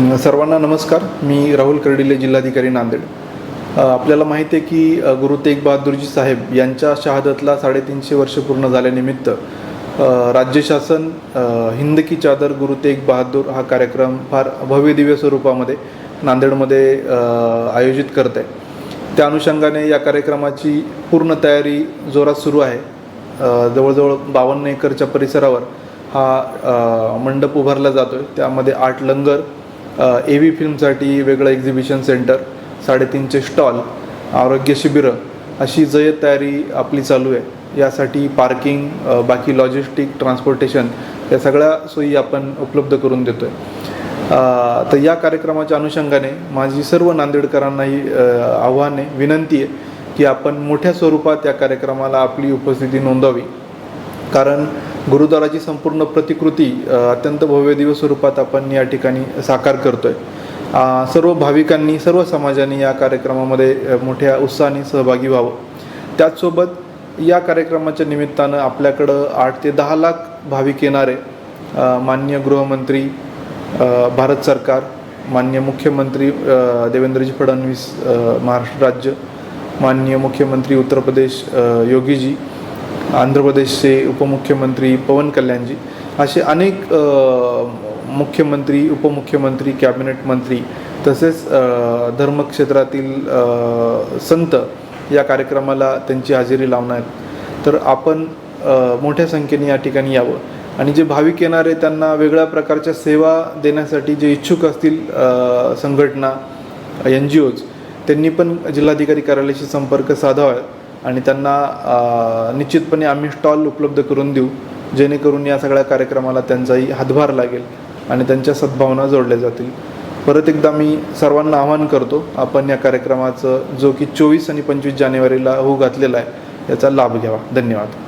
सर्वांना नमस्कार. मी राहुल कर्डिले, जिल्हाधिकारी नांदेड. आपल्याला माहिती आहे की गुरु तेग बहादुरजी साहेब यांच्या शहादतला 350 वर्ष पूर्ण झाल्यानिमित्त राज्य शासन हिंद की चादर गुरु तेग बहादूर हा कार्यक्रम फार भव्य दिव्य स्वरूपामध्ये नांदेडमध्ये आयोजित करत आहे. त्या अनुषंगाने या कार्यक्रमाची पूर्ण तयारी जोरात सुरू आहे. जवळजवळ 52 एकरच्या परिसरावर हा मंडप उभारला जातो आहे. त्यामध्ये 8 लंगर, AV फिल्मसाठी वेगळं एक्झिबिशन सेंटर, 350 स्टॉल, आरोग्य शिबिरं अशी जय्यत तयारी आपली चालू आहे. यासाठी पार्किंग, बाकी लॉजिस्टिक, ट्रान्सपोर्टेशन या सगळ्या सोयी आपण उपलब्ध करून देतो आहे. तर या कार्यक्रमाच्या अनुषंगाने माझी सर्व नांदेडकरांना ही आव्हान आहे, विनंती आहे की आपण मोठ्या स्वरूपात या कार्यक्रमाला आपली उपस्थिती नोंदवावी. कारण गुरुद्वाराची संपूर्ण प्रतिकृती अत्यंत भव्य दिव्य स्वरूपात आपण या ठिकाणी साकार करतो आहे. सर्व भाविकांनी, सर्व समाजाने या कार्यक्रमामध्ये मोठ्या उत्साहाने सहभागी व्हावं. त्याचसोबत या कार्यक्रमाच्या निमित्तानं आपल्याकडं 8 ते 10 लाख भाविक येणारे. माननीय गृहमंत्री भारत सरकार, माननीय मुख्यमंत्री देवेंद्रजी फडणवीस महाराष्ट्र राज्य, माननीय मुख्यमंत्री उत्तर प्रदेश योगीजी, आंध्र प्रदेशचे उपमुख्यमंत्री पवन कल्याणजी, असे अनेक मुख्यमंत्री, उपमुख्यमंत्री, कॅबिनेट मंत्री तसेच धर्मक्षेत्रातील संत या कार्यक्रमाला त्यांची हजेरी लावणार आहेत. तर आपण मोठ्या संख्येने या ठिकाणी यावं आणि जे भाविक येणार आहे त्यांना वेगळ्या प्रकारच्या सेवा देण्यासाठी जे इच्छुक असतील संघटना, NGOज, त्यांनी पण जिल्हाधिकारी कार्यालयाशी संपर्क साधावा आणि त्यांना निश्चितपणे आम्ही स्टॉल उपलब्ध करून देऊ, जेणेकरून या सगळ्या कार्यक्रमाला त्यांचाही हातभार लागेल आणि त्यांच्या सद्भावना जोडल्या जातील. परत एकदा मी सर्वांना आवाहन करतो, आपण या कार्यक्रमाचं जो की 24 आणि 25 जानेवारीला होऊ घातलेला आहे याचा लाभ घ्यावा. धन्यवाद.